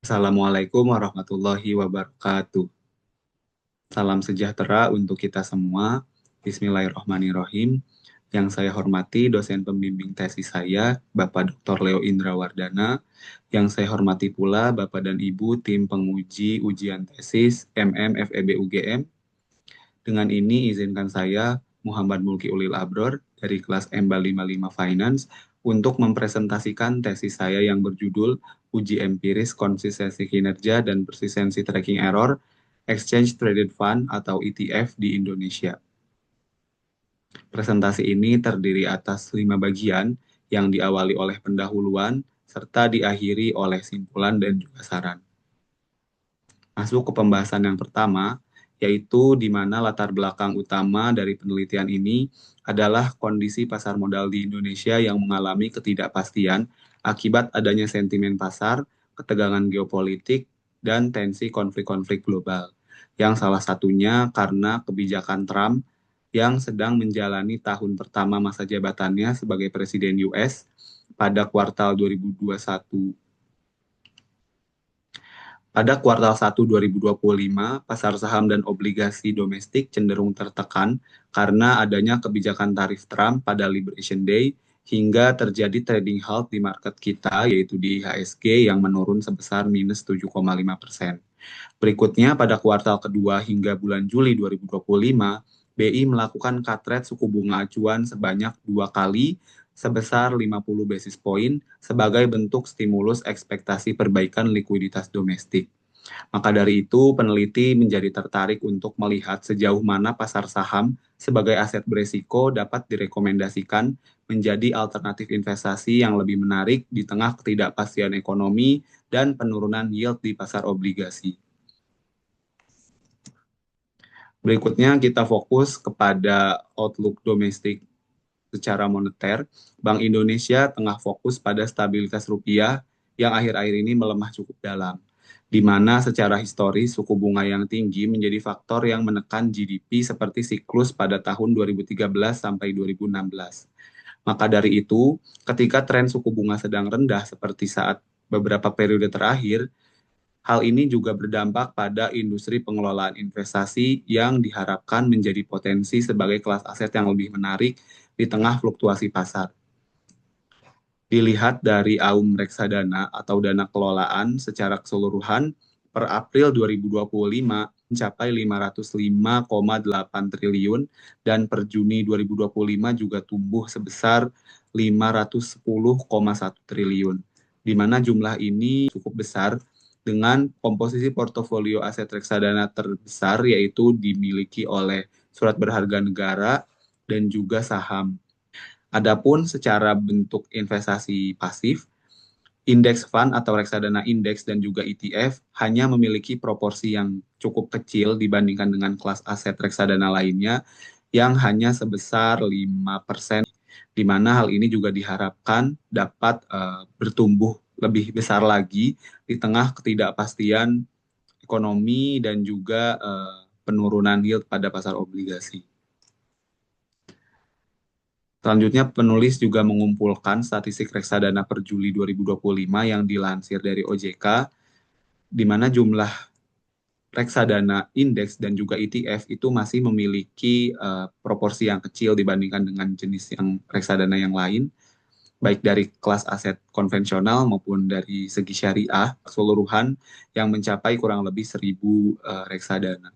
Assalamualaikum warahmatullahi wabarakatuh. Salam sejahtera untuk kita semua. Bismillahirrahmanirrahim. Yang saya hormati dosen pembimbing tesis saya, Bapak Dr. Leo Indrawardana. Yang saya hormati pula Bapak dan Ibu tim penguji ujian tesis FEB UGM. Dengan ini izinkan saya, Muhammad Mulki Ulil Abror, dari kelas MBA 55 Finance, untuk mempresentasikan tesis saya yang berjudul Uji Empiris Konsistensi Kinerja dan Persistensi Tracking Error Exchange Traded Fund atau ETF di Indonesia. Presentasi ini terdiri atas 5 bagian yang diawali oleh pendahuluan serta diakhiri oleh simpulan dan juga saran. Masuk ke pembahasan yang pertama, yaitu di mana latar belakang utama dari penelitian ini adalah kondisi pasar modal di Indonesia yang mengalami ketidakpastian akibat adanya sentimen pasar, ketegangan geopolitik, dan tensi konflik-konflik global. Yang salah satunya karena kebijakan Trump yang sedang menjalani tahun pertama masa jabatannya sebagai Presiden US pada kuartal 2021. Pada kuartal 1 2025, pasar saham dan obligasi domestik cenderung tertekan karena adanya kebijakan tarif Trump pada Liberation Day hingga terjadi trading halt di market kita, yaitu di IHSG yang menurun sebesar minus 7,5%. Berikutnya, pada kuartal kedua hingga bulan Juli 2025, BI melakukan cut rate suku bunga acuan sebanyak 2 kali sebesar 50 basis point sebagai bentuk stimulus ekspektasi perbaikan likuiditas domestik. Maka dari itu, peneliti menjadi tertarik untuk melihat sejauh mana pasar saham sebagai aset beresiko dapat direkomendasikan menjadi alternatif investasi yang lebih menarik di tengah ketidakpastian ekonomi dan penurunan yield di pasar obligasi. Berikutnya kita fokus kepada outlook domestik secara moneter. Bank Indonesia tengah fokus pada stabilitas rupiah yang akhir-akhir ini melemah cukup dalam, di mana secara historis suku bunga yang tinggi menjadi faktor yang menekan GDP seperti siklus pada tahun 2013 sampai 2016. Maka dari itu, ketika tren suku bunga sedang rendah seperti saat beberapa periode terakhir, hal ini juga berdampak pada industri pengelolaan investasi yang diharapkan menjadi potensi sebagai kelas aset yang lebih menarik di tengah fluktuasi pasar. Dilihat dari AUM reksadana atau dana kelolaan secara keseluruhan, per April 2025 mencapai 505,8 triliun dan per Juni 2025 juga tumbuh sebesar 510,1 triliun, di mana jumlah ini cukup besar dengan komposisi portofolio aset reksadana terbesar yaitu dimiliki oleh surat berharga negara dan juga saham. Adapun secara bentuk investasi pasif, indeks fund atau reksadana indeks dan juga ETF hanya memiliki proporsi yang cukup kecil dibandingkan dengan kelas aset reksadana lainnya yang hanya sebesar 5%, di mana hal ini juga diharapkan dapat bertumbuh lebih besar lagi di tengah ketidakpastian ekonomi dan juga penurunan yield pada pasar obligasi. Selanjutnya, penulis juga mengumpulkan statistik reksadana per Juli 2025 yang dilansir dari OJK, di mana jumlah reksadana indeks dan juga ETF itu masih memiliki proporsi yang kecil dibandingkan dengan jenis yang reksadana yang lain, baik dari kelas aset konvensional maupun dari segi syariah keseluruhan yang mencapai kurang lebih 1.000 reksadana.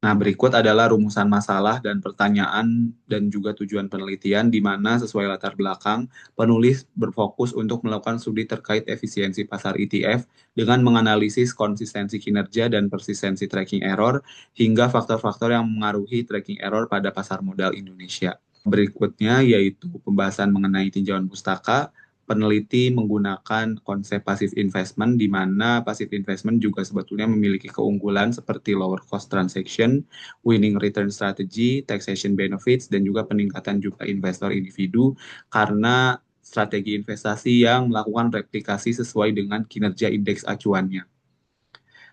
Nah, berikut adalah rumusan masalah dan pertanyaan dan juga tujuan penelitian di mana sesuai latar belakang, penulis berfokus untuk melakukan studi terkait efisiensi pasar ETF dengan menganalisis konsistensi kinerja dan persistensi tracking error hingga faktor-faktor yang mengaruhi tracking error pada pasar modal Indonesia. Berikutnya yaitu pembahasan mengenai tinjauan pustaka. Peneliti menggunakan konsep passive investment di mana passive investment juga sebetulnya memiliki keunggulan seperti lower cost transaction, winning return strategy, taxation benefits, dan juga peningkatan jumlah investor individu karena strategi investasi yang melakukan replikasi sesuai dengan kinerja indeks acuannya.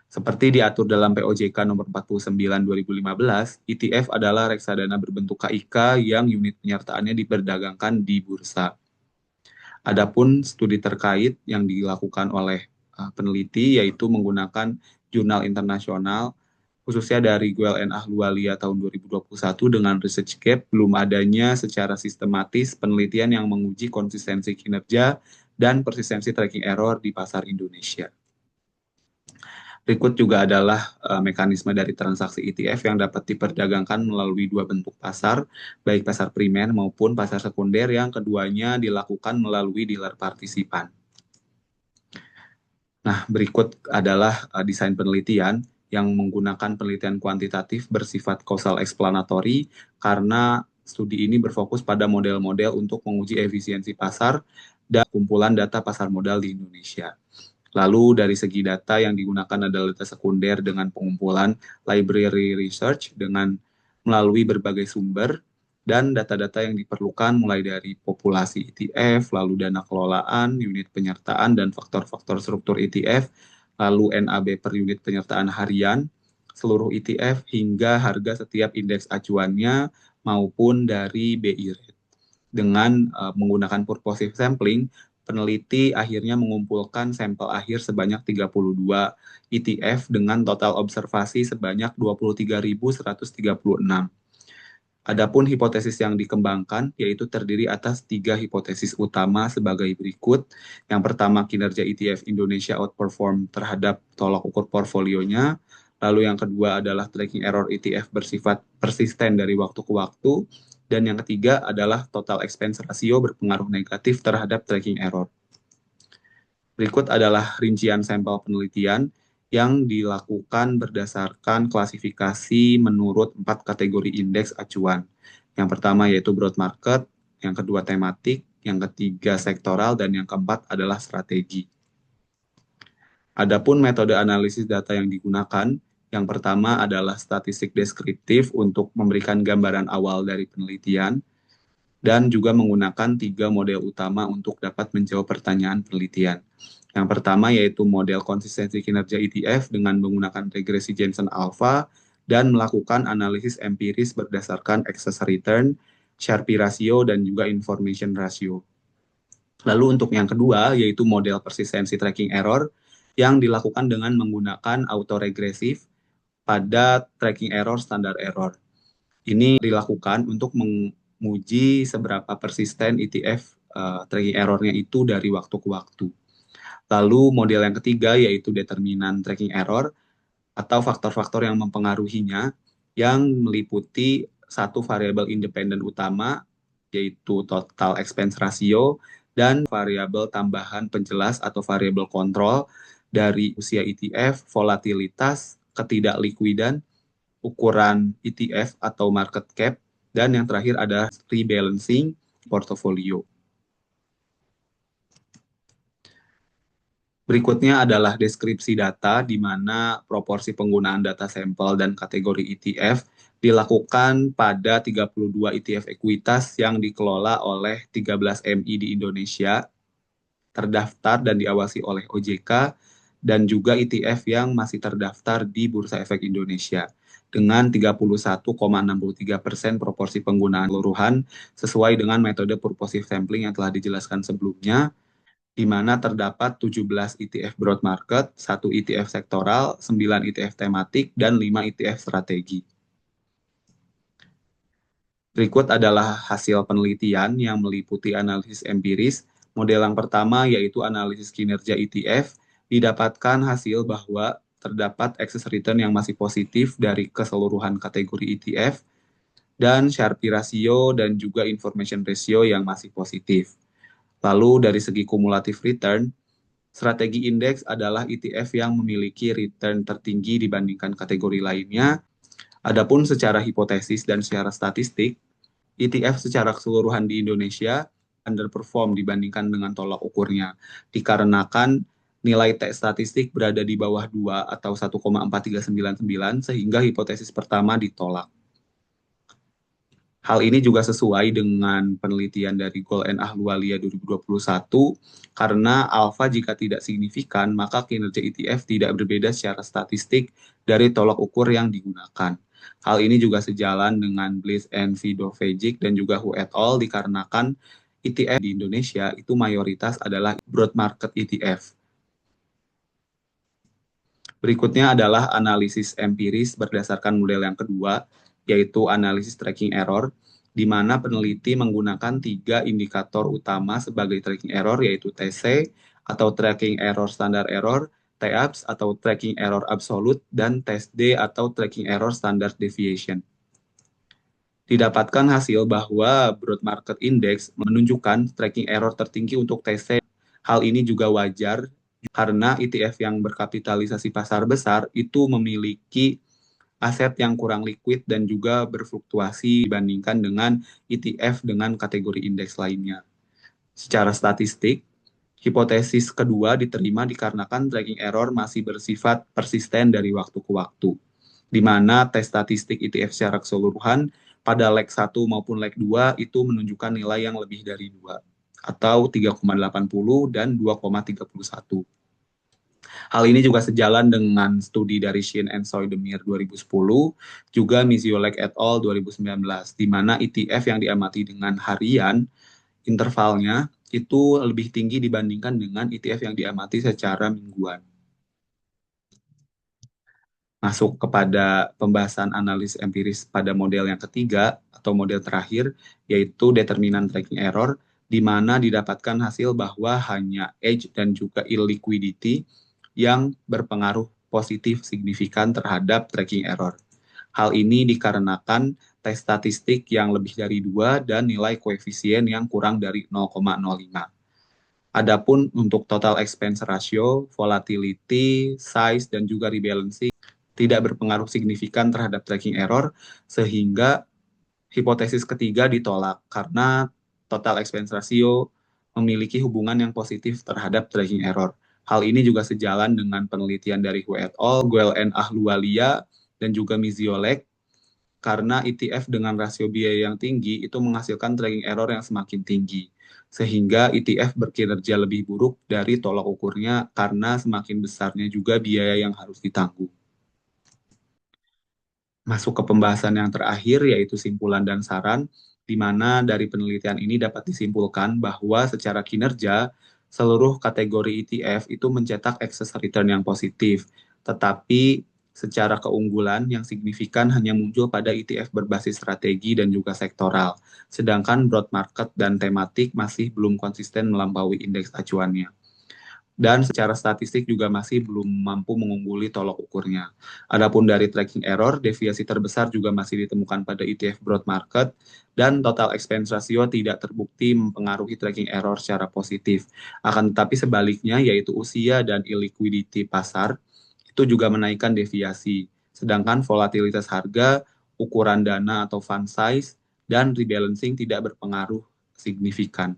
Seperti diatur dalam POJK nomor 49 2015, ETF adalah reksadana berbentuk KIK yang unit penyertaannya diperdagangkan di bursa. Adapun studi terkait yang dilakukan oleh peneliti yaitu menggunakan jurnal internasional khususnya dari GWLN Ahluwalia tahun 2021 dengan research gap belum adanya secara sistematis penelitian yang menguji konsistensi kinerja dan persistensi tracking error di pasar Indonesia. Berikut juga adalah mekanisme dari transaksi ETF yang dapat diperdagangkan melalui dua bentuk pasar, baik pasar primer maupun pasar sekunder yang keduanya dilakukan melalui dealer partisipan. Nah, berikut adalah desain penelitian yang menggunakan penelitian kuantitatif bersifat causal explanatory karena studi ini berfokus pada model-model untuk menguji efisiensi pasar dan kumpulan data pasar modal di Indonesia. Lalu dari segi data yang digunakan adalah data sekunder dengan pengumpulan library research dengan melalui berbagai sumber dan data-data yang diperlukan mulai dari populasi ETF, lalu dana kelolaan, unit penyertaan, dan faktor-faktor struktur ETF, lalu NAB per unit penyertaan harian, seluruh ETF, hingga harga setiap indeks acuannya maupun dari BI rate. Dengan menggunakan purposive sampling, peneliti akhirnya mengumpulkan sampel akhir sebanyak 32 ETF dengan total observasi sebanyak 23.136. Adapun hipotesis yang dikembangkan yaitu terdiri atas 3 hipotesis utama sebagai berikut. Yang pertama, kinerja ETF Indonesia outperform terhadap tolak ukur portfolionya. Lalu yang kedua adalah tracking error ETF bersifat persisten dari waktu ke waktu. Dan yang ketiga adalah total expense ratio berpengaruh negatif terhadap tracking error. Berikut adalah rincian sampel penelitian yang dilakukan berdasarkan klasifikasi menurut 4 kategori indeks acuan. Yang pertama yaitu broad market, yang kedua tematik, yang ketiga sektoral, dan yang keempat adalah strategi. Adapun metode analisis data yang digunakan, yang pertama adalah statistik deskriptif untuk memberikan gambaran awal dari penelitian, dan juga menggunakan 3 model utama untuk dapat menjawab pertanyaan penelitian. Yang pertama yaitu model konsistensi kinerja ETF dengan menggunakan regresi Jensen alpha dan melakukan analisis empiris berdasarkan excess return, Sharpe ratio, dan juga information ratio. Lalu untuk yang kedua yaitu model persistensi tracking error yang dilakukan dengan menggunakan autoregresif pada tracking error standar error. Ini dilakukan untuk menguji seberapa persisten ETF tracking errornya itu dari waktu ke waktu. Lalu model yang ketiga yaitu determinan tracking error atau faktor-faktor yang mempengaruhinya yang meliputi satu variabel independen utama yaitu total expense ratio dan variabel tambahan penjelas atau variabel kontrol dari usia ETF, volatilitas, ketidaklikwidan, ukuran ETF atau market cap, dan yang terakhir ada rebalancing portofolio. Berikutnya adalah deskripsi data di mana proporsi penggunaan data sampel dan kategori ETF dilakukan pada 32 ETF ekuitas yang dikelola oleh 13 MI di Indonesia, terdaftar dan diawasi oleh OJK, dan juga ETF yang masih terdaftar di Bursa Efek Indonesia dengan 31,63% proporsi penggunaan keseluruhan sesuai dengan metode purposive sampling yang telah dijelaskan sebelumnya, di mana terdapat 17 ETF broad market, 1 ETF sektoral, 9 ETF tematik, dan 5 ETF strategi. Berikut adalah hasil penelitian yang meliputi analisis empiris. Model yang pertama yaitu analisis kinerja ETF, didapatkan hasil bahwa terdapat excess return yang masih positif dari keseluruhan kategori ETF, dan Sharpe ratio dan juga information ratio yang masih positif. Lalu dari segi kumulatif return, strategi indeks adalah ETF yang memiliki return tertinggi dibandingkan kategori lainnya. Adapun secara hipotesis dan secara statistik, ETF secara keseluruhan di Indonesia underperform dibandingkan dengan tolak ukurnya, dikarenakan nilai T statistik berada di bawah 2 atau 1,4399 sehingga hipotesis pertama ditolak. Hal ini juga sesuai dengan penelitian dari GWLN Ahluwalia 2021, karena alfa jika tidak signifikan, maka kinerja ETF tidak berbeda secara statistik dari tolak ukur yang digunakan. Hal ini juga sejalan dengan Bliss and Vidovejic dan juga Hu et al. Dikarenakan ETF di Indonesia itu mayoritas adalah broad market ETF. Berikutnya adalah analisis empiris berdasarkan model yang kedua, yaitu analisis tracking error, di mana peneliti menggunakan 3 indikator utama sebagai tracking error, yaitu TC atau tracking error standar error, TAPS atau tracking error absolute, dan TESD atau tracking error standard deviation. Didapatkan hasil bahwa broad market index menunjukkan tracking error tertinggi untuk TC. Hal ini juga wajar karena ETF yang berkapitalisasi pasar besar itu memiliki aset yang kurang liquid dan juga berfluktuasi dibandingkan dengan ETF dengan kategori indeks lainnya. Secara statistik, hipotesis kedua diterima dikarenakan tracking error masih bersifat persisten dari waktu ke waktu, di mana tes statistik ETF secara keseluruhan pada leg 1 maupun leg 2 itu menunjukkan nilai yang lebih dari 2, atau 3,80 dan 2,31. Hal ini juga sejalan dengan studi dari Shin and Soidemir 2010, juga Miziolek et al. 2019, di mana ETF yang diamati dengan harian, intervalnya itu lebih tinggi dibandingkan dengan ETF yang diamati secara mingguan. Masuk kepada pembahasan analis empiris pada model yang ketiga atau model terakhir, yaitu determinan tracking error, di mana didapatkan hasil bahwa hanya age dan juga illiquidity yang berpengaruh positif signifikan terhadap tracking error. Hal ini dikarenakan tes statistik yang lebih dari 2 dan nilai koefisien yang kurang dari 0,05. Adapun untuk total expense ratio, volatility, size, dan juga rebalancing tidak berpengaruh signifikan terhadap tracking error, sehingga hipotesis ketiga ditolak karena total expense ratio memiliki hubungan yang positif terhadap tracking error. Hal ini juga sejalan dengan penelitian dari Hu et al., Guel and Ahluwalia, dan juga Miziolek, karena ETF dengan rasio biaya yang tinggi itu menghasilkan tracking error yang semakin tinggi, sehingga ETF berkinerja lebih buruk dari tolak ukurnya karena semakin besarnya juga biaya yang harus ditanggung. Masuk ke pembahasan yang terakhir, yaitu simpulan dan saran, di mana dari penelitian ini dapat disimpulkan bahwa secara kinerja, seluruh kategori ETF itu mencetak excess return yang positif, tetapi secara keunggulan yang signifikan hanya muncul pada ETF berbasis strategi dan juga sektoral, sedangkan broad market dan tematik masih belum konsisten melampaui indeks acuannya. Dan secara statistik juga masih belum mampu mengungguli tolok ukurnya. Adapun dari tracking error, deviasi terbesar juga masih ditemukan pada ETF broad market, dan total expense ratio tidak terbukti mempengaruhi tracking error secara positif. Akan tetapi sebaliknya, yaitu usia dan illiquidity pasar, itu juga menaikkan deviasi. Sedangkan volatilitas harga, ukuran dana atau fund size, dan rebalancing tidak berpengaruh signifikan.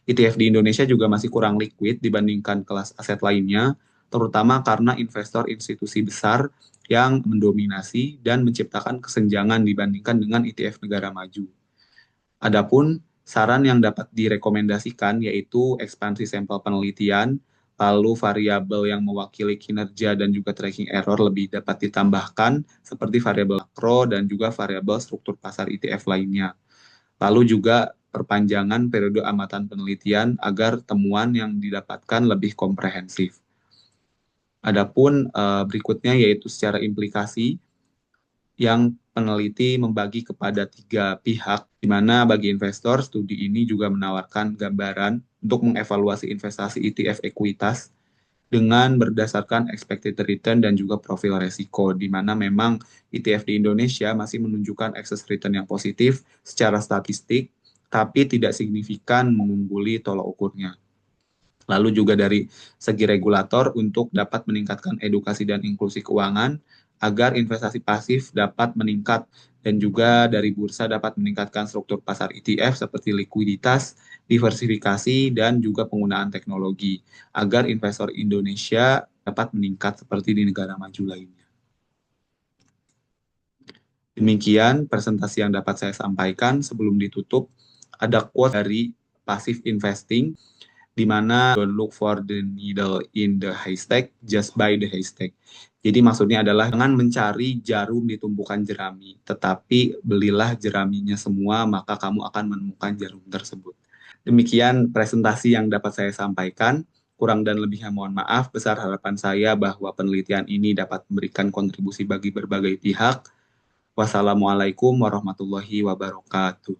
ETF di Indonesia juga masih kurang liquid dibandingkan kelas aset lainnya, terutama karena investor institusi besar yang mendominasi dan menciptakan kesenjangan dibandingkan dengan ETF negara maju. Adapun saran yang dapat direkomendasikan yaitu ekspansi sampel penelitian, lalu variabel yang mewakili kinerja dan juga tracking error lebih dapat ditambahkan seperti variabel makro dan juga variabel struktur pasar ETF lainnya. Lalu juga perpanjangan periode amatan penelitian agar temuan yang didapatkan lebih komprehensif. Adapun berikutnya yaitu secara implikasi yang peneliti membagi kepada 3 pihak, di mana bagi investor studi ini juga menawarkan gambaran untuk mengevaluasi investasi ETF ekuitas dengan berdasarkan expected return dan juga profil resiko, di mana memang ETF di Indonesia masih menunjukkan excess return yang positif secara statistik, tapi tidak signifikan mengungguli tolak ukurnya. Lalu juga dari segi regulator untuk dapat meningkatkan edukasi dan inklusi keuangan agar investasi pasif dapat meningkat, dan juga dari bursa dapat meningkatkan struktur pasar ETF seperti likuiditas, diversifikasi, dan juga penggunaan teknologi agar investor Indonesia dapat meningkat seperti di negara maju lainnya. Demikian presentasi yang dapat saya sampaikan. Sebelum ditutup, ada quote dari Passive Investing, di mana don't look for the needle in the haystack, just buy the haystack. Jadi maksudnya adalah jangan mencari jarum di tumpukan jerami, tetapi belilah jeraminya semua, maka kamu akan menemukan jarum tersebut. Demikian presentasi yang dapat saya sampaikan. Kurang dan lebihnya mohon maaf. Besar harapan saya bahwa penelitian ini dapat memberikan kontribusi bagi berbagai pihak. Wassalamualaikum warahmatullahi wabarakatuh.